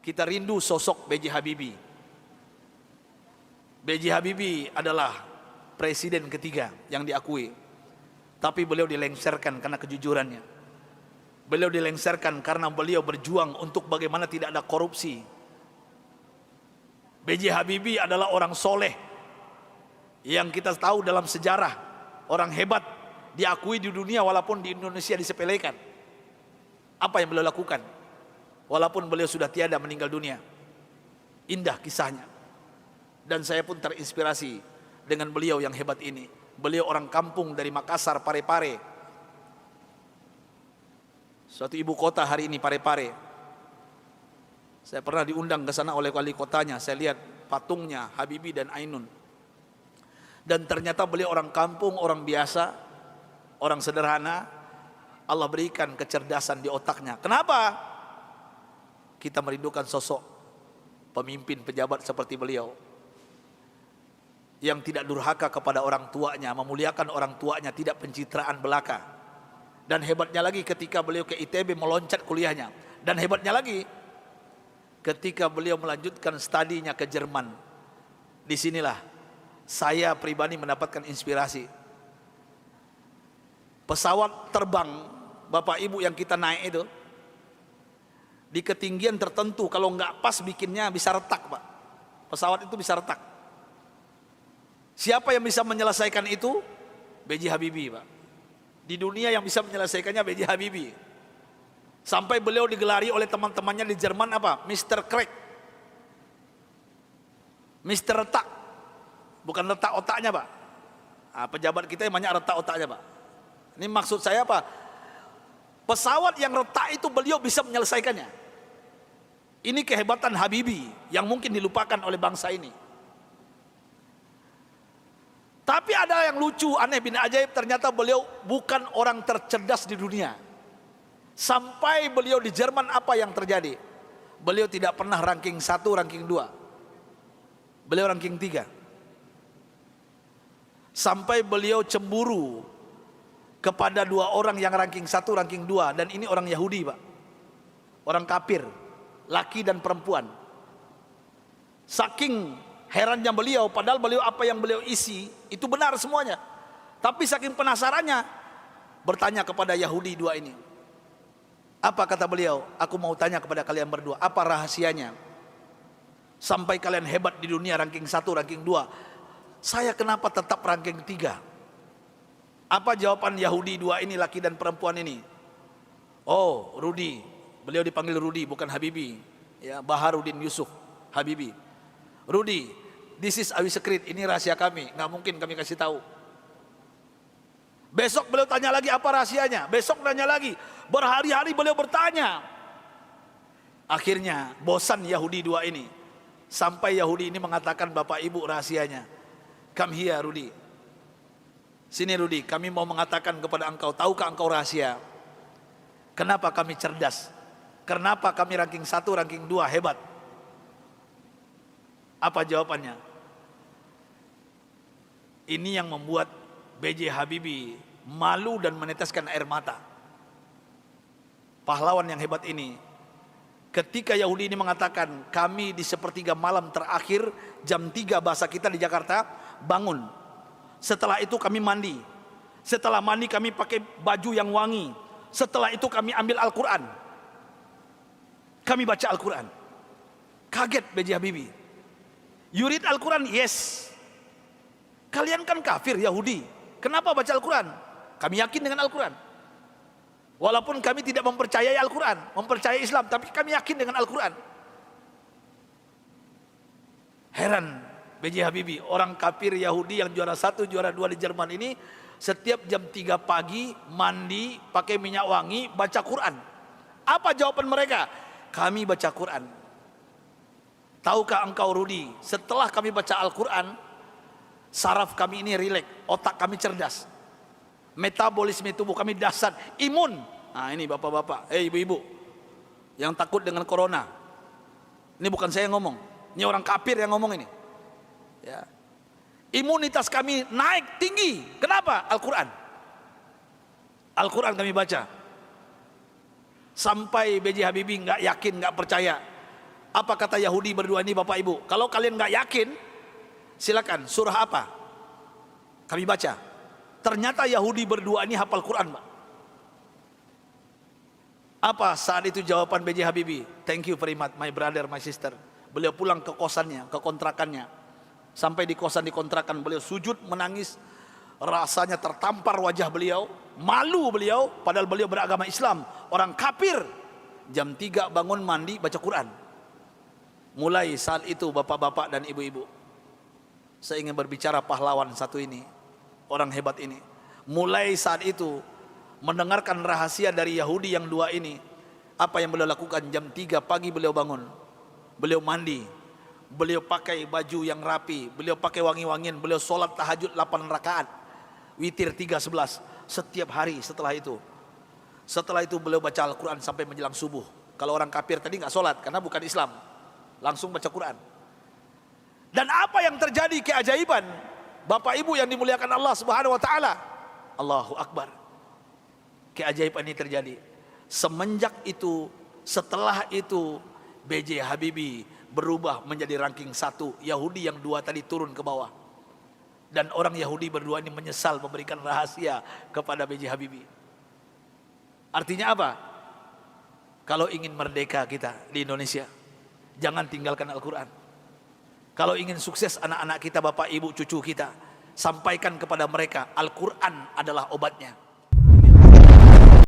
kita rindu sosok B.J. Habibie. B.J. Habibie adalah presiden ketiga yang diakui, tapi beliau dilengsarkan karena kejujurannya. Beliau dilengsarkan karena beliau berjuang untuk bagaimana tidak ada korupsi. B.J. Habibie adalah orang soleh yang kita tahu dalam sejarah, orang hebat, diakui di dunia walaupun di Indonesia disepelekan. Apa yang beliau lakukan walaupun beliau sudah tiada, meninggal dunia? Indah kisahnya, dan saya pun terinspirasi dengan beliau yang hebat ini. Beliau orang kampung dari Makassar, Parepare, suatu ibu kota hari ini, Parepare. Saya pernah diundang ke sana oleh wali kotanya. Saya lihat patungnya Habibie dan Ainun, dan ternyata beliau orang kampung, orang biasa, orang sederhana. Allah berikan kecerdasan di otaknya. Kenapa? Kita merindukan sosok pemimpin pejabat seperti beliau, yang tidak durhaka kepada orang tuanya, memuliakan orang tuanya, tidak pencitraan belaka. Dan hebatnya lagi ketika beliau ke ITB meloncat kuliahnya. Dan hebatnya lagi ketika beliau melanjutkan studinya ke Jerman. Disinilah saya pribadi mendapatkan inspirasi. Pesawat terbang Bapak Ibu yang kita naik itu, di ketinggian tertentu kalau nggak pas bikinnya bisa retak, Pak. Pesawat itu bisa retak. Siapa yang bisa menyelesaikan itu? B.J. Habibie, Pak. Di dunia yang bisa menyelesaikannya B.J. Habibie. Sampai beliau digelari oleh teman-temannya di Jerman apa? Mr. Crack, Mr. Retak. Bukan retak otaknya, Pak. Nah, pejabat kita yang banyak retak otaknya, Pak. Ini maksud saya apa? Pesawat yang retak itu beliau bisa menyelesaikannya. Ini kehebatan Habibie yang mungkin dilupakan oleh bangsa ini. Tapi ada yang lucu, aneh bin ajaib, ternyata beliau bukan orang tercerdas di dunia. Sampai beliau di Jerman, apa yang terjadi? Beliau tidak pernah ranking 1, ranking 2. Beliau ranking 3. Sampai beliau cemburu kepada 2 orang yang ranking 1, ranking 2. Dan ini orang Yahudi, Pak. Orang kafir, laki dan perempuan. Saking herannya beliau, padahal beliau apa yang beliau isi itu benar semuanya. Tapi saking penasarannya, bertanya kepada Yahudi 2 ini. Apa kata beliau? Aku mau tanya kepada kalian berdua, apa rahasianya sampai kalian hebat di dunia, ranking 1, ranking 2? Saya kenapa tetap ranking 3? Apa jawaban Yahudi 2 ini, laki dan perempuan ini? Oh, Rudi. Beliau dipanggil Rudi, bukan Habibie. Ya, Baharudin Yusuf Habibie. Rudi, this is our secret. Ini rahasia kami, nggak mungkin kami kasih tahu. Besok beliau tanya lagi, apa rahasianya? Besok tanya lagi. Berhari-hari beliau bertanya. Akhirnya bosan Yahudi 2 ini. Sampai Yahudi ini mengatakan, Bapak Ibu, rahasianya. Come here, Rudi. Sini, Rudi, kami mau mengatakan kepada engkau, tahukah engkau rahasia? Kenapa kami cerdas? Kenapa kami ranking 1, ranking 2 hebat? Apa jawabannya? Ini yang membuat B.J. Habibie malu dan meneteskan air mata. Pahlawan yang hebat ini, ketika Yahudi ini mengatakan, kami di sepertiga malam terakhir, jam 3 bahasa kita di Jakarta, bangun. Setelah itu kami mandi. Setelah mandi kami pakai baju yang wangi. Setelah itu kami ambil Al-Quran. Kami baca Al-Quran. Kaget B.J. Habibie. You read Al-Quran? Yes. Kalian kan kafir Yahudi, kenapa baca Al-Quran? Kami yakin dengan Al-Quran. Walaupun kami tidak mempercayai Al-Quran, mempercayai Islam, tapi kami yakin dengan Al-Quran. Heran B.J. Habibie, orang kafir Yahudi yang juara 1, juara 2 di Jerman ini, setiap jam 3 pagi mandi, pakai minyak wangi, baca Quran. Apa jawaban mereka? Kami baca Quran. Tahukah engkau, Rudi, setelah kami baca Al-Quran, saraf kami ini rileks, otak kami cerdas, metabolisme tubuh kami dahsyat, imun. Nah ini bapak-bapak, ibu-ibu yang takut dengan corona, ini bukan saya yang ngomong, ini orang kafir yang ngomong ini. Ya. Imunitas kami naik tinggi. Kenapa? Al-Quran. Al-Quran kami baca. Sampai B.J. Habibie nggak yakin, nggak percaya. Apa kata Yahudi berdua ini Bapak Ibu? Kalau kalian nggak yakin, silakan. Surah apa? Kami baca. Ternyata Yahudi berdua ini hafal Quran, Pak. Apa saat itu jawaban B.J. Habibie? Thank you very much my brother, my sister. Beliau pulang ke kosannya, ke kontrakannya. Sampai di kosan di kontrakan beliau sujud menangis. Rasanya tertampar wajah beliau, malu beliau, padahal beliau beragama Islam, orang kafir. Jam 3 bangun mandi baca Quran. Mulai saat itu bapak-bapak dan ibu-ibu, saya ingin berbicara pahlawan satu ini, orang hebat ini. Mulai saat itu mendengarkan rahasia dari Yahudi yang dua ini, apa yang beliau lakukan? Jam 3 pagi beliau bangun, beliau mandi, beliau pakai baju yang rapi, beliau pakai wangi-wangian, beliau sholat tahajud 8 rakaat, witir 3:11 setiap hari. Setelah itu beliau baca Al-Quran sampai menjelang subuh. Kalau orang kafir tadi nggak sholat karena bukan Islam, langsung baca Quran. Dan apa yang terjadi keajaiban, Bapak Ibu yang dimuliakan Allah Subhanahu wa taala. Allahu Akbar. Keajaiban ini terjadi. Semenjak itu, setelah itu B.J. Habibie berubah menjadi ranking 1. Yahudi yang 2 tadi turun ke bawah. Dan orang Yahudi berdua ini menyesal memberikan rahasia kepada B.J. Habibie. Artinya apa? Kalau ingin merdeka kita di Indonesia, jangan tinggalkan Al-Quran. Kalau ingin sukses anak-anak kita, bapak, ibu, cucu kita, sampaikan kepada mereka Al-Quran adalah obatnya.